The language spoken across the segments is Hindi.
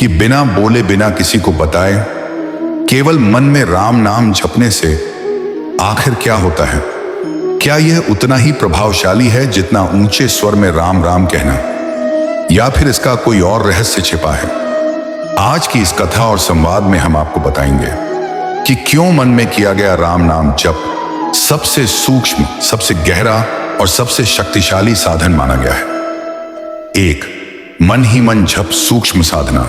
कि बिना बोले बिना किसी को बताए केवल मन में राम नाम जपने से आखिर क्या होता है? क्या यह उतना ही प्रभावशाली है जितना ऊंचे स्वर में राम राम कहना, या फिर इसका कोई और रहस्य छिपा है? आज की इस कथा और संवाद में हम आपको बताएंगे कि क्यों मन में किया गया राम नाम जप सबसे सूक्ष्म, सबसे गहरा और सबसे शक्तिशाली साधन माना गया है। 1. मन ही मन जप सूक्ष्म साधना।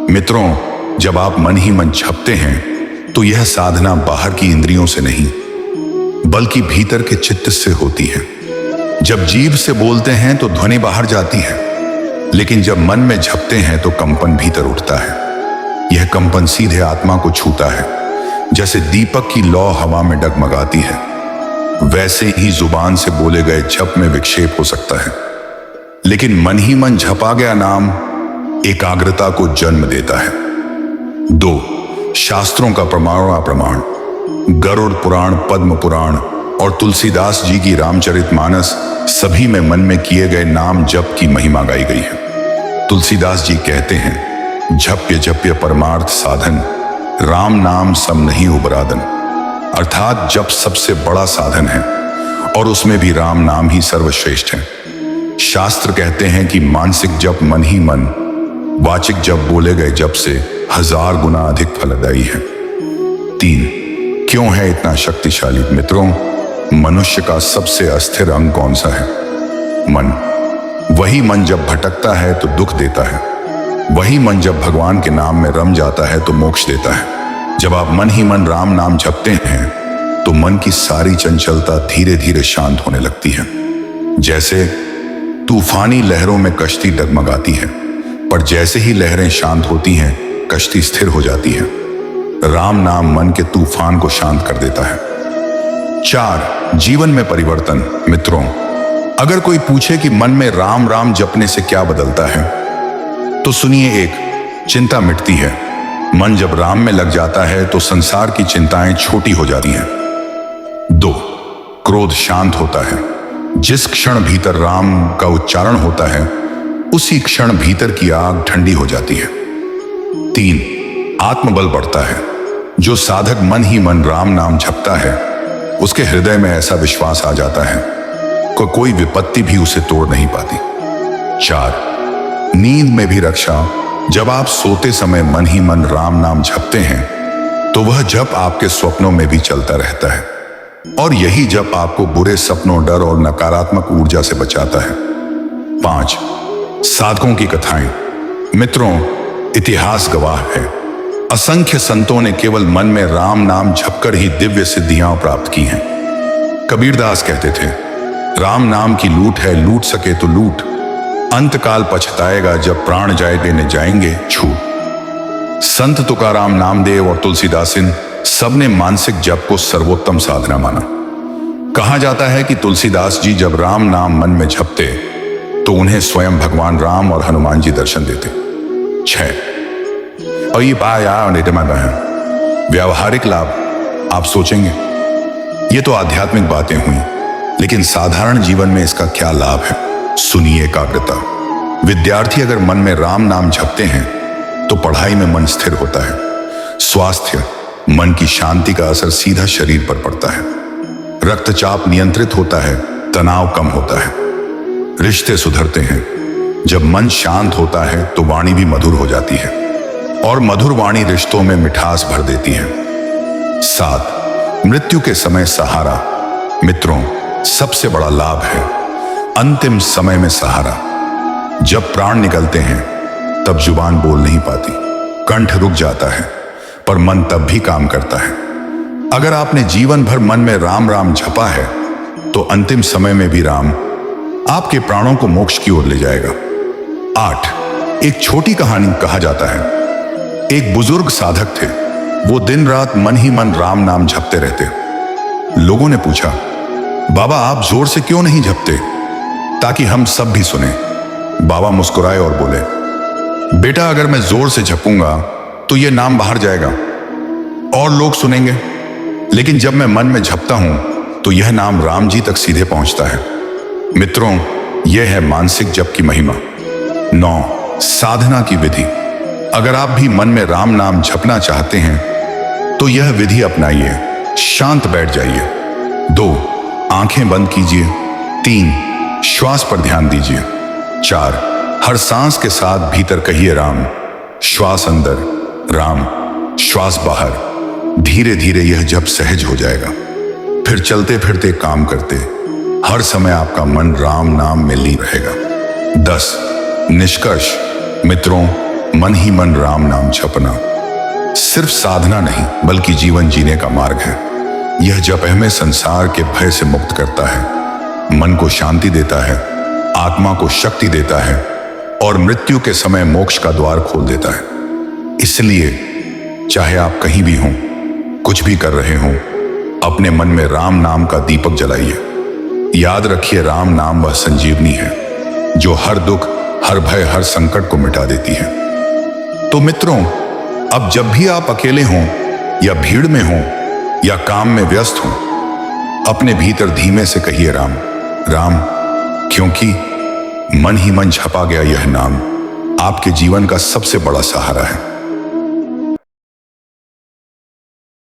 मित्रों, जब आप मन ही मन जपते हैं तो यह साधना बाहर की इंद्रियों से नहीं बल्कि भीतर के चित्त से होती है। जब जीभ से बोलते हैं तो ध्वनि बाहर जाती है, लेकिन जब मन में जपते हैं तो कंपन भीतर उठता है। यह कंपन सीधे आत्मा को छूता है। जैसे दीपक की लौ हवा में डगमगाती है, वैसे ही जुबान से बोले गए जप में विक्षेप हो सकता है, लेकिन मन ही मन जपा गया नाम एकाग्रता को जन्म देता है। 2. शास्त्रों का प्रमाण अप्रमाण। गरुड़ पुराण, पद्म पुराण और तुलसीदास जी की रामचरितमानस सभी में मन में किए गए नाम जप की महिमा गाई गई है। तुलसीदास जी कहते हैं, जप्य जप्य परमार्थ साधन, राम नाम सब नहीं उबरादन। अर्थात जप सबसे बड़ा साधन है और उसमें भी राम नाम ही सर्वश्रेष्ठ है। शास्त्र कहते हैं कि मानसिक जप मन ही मन, वाचिक जप बोले गए जप से 1000 गुना अधिक फलदायी है। 3. क्यों है इतना शक्तिशाली? मित्रों, मनुष्य का सबसे अस्थिर अंग कौन सा है? मन। वही मन जब भटकता है तो दुख देता है। वही मन जब भगवान के नाम में रम जाता है तो मोक्ष देता है। जब आप मन ही मन राम नाम जपते हैं तो मन की सारी चंचलता धीरे धीरे शांत होने लगती है। जैसे तूफानी लहरों में कश्ती डगमगाती है, पर जैसे ही लहरें शांत होती हैं कश्ती स्थिर हो जाती है। राम नाम मन के तूफान को शांत कर देता है। 4. जीवन में परिवर्तन। मित्रों, अगर कोई पूछे कि मन में राम राम जपने से क्या बदलता है, तो सुनिए, 1. चिंता मिटती है। मन जब राम में लग जाता है तो संसार की चिंताएं छोटी हो जाती हैं। 2. क्रोध शांत होता है। जिस क्षण भीतर राम का उच्चारण होता है उसी क्षण भीतर की आग ठंडी हो जाती है। 3. आत्मबल बढ़ता है। जो साधक मन ही मन राम नाम जपता है उसके हृदय में ऐसा विश्वास आ जाता है कि कोई विपत्ति भी उसे तोड़ नहीं पाती। 4. नींद में भी रक्षा। जब आप सोते समय मन ही मन राम नाम जपते हैं तो वह जप आपके स्वप्नों में भी चलता रहता है, और यही जप आपको बुरे सपनों, डर और नकारात्मक ऊर्जा से बचाता है। 5. साधकों की कथाएं। मित्रों, इतिहास गवाह है, असंख्य संतों ने केवल मन में राम नाम जपकर ही दिव्य सिद्धियां प्राप्त की हैं। कबीरदास कहते थे, राम नाम की लूट है, लूट सके तो लूट, अंतकाल पछताएगा जब प्राण जाए देने जाएंगे छूट। संत तुकाराम, नामदेव और तुलसीदासिन सबने मानसिक जप को सर्वोत्तम साधना माना। कहा जाता है कि तुलसीदास जी जब राम नाम मन में जपते तो उन्हें स्वयं भगवान राम और हनुमान जी दर्शन देते। 6. और ये व्यावहारिक लाभ। आप सोचेंगे ये तो आध्यात्मिक बातें हुई, लेकिन साधारण जीवन में इसका क्या लाभ है? सुनिए। एकाग्रता। विद्यार्थी अगर मन में राम नाम जपते हैं तो पढ़ाई में मन स्थिर होता है। स्वास्थ्य। मन की शांति का असर सीधा शरीर पर पड़ता है। रक्तचाप नियंत्रित होता है, तनाव कम होता है। रिश्ते सुधरते हैं। जब मन शांत होता है तो वाणी भी मधुर हो जाती है, और मधुर वाणी रिश्तों में मिठास भर देती है। 7. मृत्यु के समय सहारा। मित्रों, सबसे बड़ा लाभ है अंतिम समय में सहारा। जब प्राण निकलते हैं तब जुबान बोल नहीं पाती, कंठ रुक जाता है, पर मन तब भी काम करता है। अगर आपने जीवन भर मन में राम राम जपा है तो अंतिम समय में भी राम आपके प्राणों को मोक्ष की ओर ले जाएगा। 8. एक छोटी कहानी। कहा जाता है एक बुजुर्ग साधक थे। वो दिन रात मन ही मन राम नाम जपते रहते। लोगों ने पूछा, बाबा आप जोर से क्यों नहीं जपते ताकि हम सब भी सुने? बाबा मुस्कुराए और बोले, बेटा अगर मैं जोर से जपूंगा तो ये नाम बाहर जाएगा और लोग सुनेंगे, लेकिन जब मैं मन में जपता हूं तो यह नाम राम जी तक सीधे पहुंचता है। मित्रों, यह है मानसिक जप की महिमा। 9. साधना की विधि। अगर आप भी मन में राम नाम जपना चाहते हैं तो यह विधि अपनाइए। शांत बैठ जाइए। 2. आंखें बंद कीजिए। 3. श्वास पर ध्यान दीजिए। 4. हर सांस के साथ भीतर कहिए राम। श्वास अंदर, राम। श्वास बाहर। धीरे धीरे यह जप सहज हो जाएगा। फिर चलते फिरते काम करते हर समय आपका मन राम नाम में लीन रहेगा। 10. निष्कर्ष मित्रों, मन ही मन राम नाम जपना सिर्फ साधना नहीं बल्कि जीवन जीने का मार्ग है। यह जप हमें संसार के भय से मुक्त करता है, मन को शांति देता है, आत्मा को शक्ति देता है और मृत्यु के समय मोक्ष का द्वार खोल देता है। इसलिए चाहे आप कहीं भी हों, कुछ भी कर रहे हों, अपने मन में राम नाम का दीपक जलाइए। याद रखिए, राम नाम वह संजीवनी है जो हर दुख, हर भय, हर संकट को मिटा देती है। तो मित्रों, अब जब भी आप अकेले हों या भीड़ में हों या काम में व्यस्त हों, अपने भीतर धीमे से कहिए राम राम, क्योंकि मन ही मन छपा गया यह नाम आपके जीवन का सबसे बड़ा सहारा है।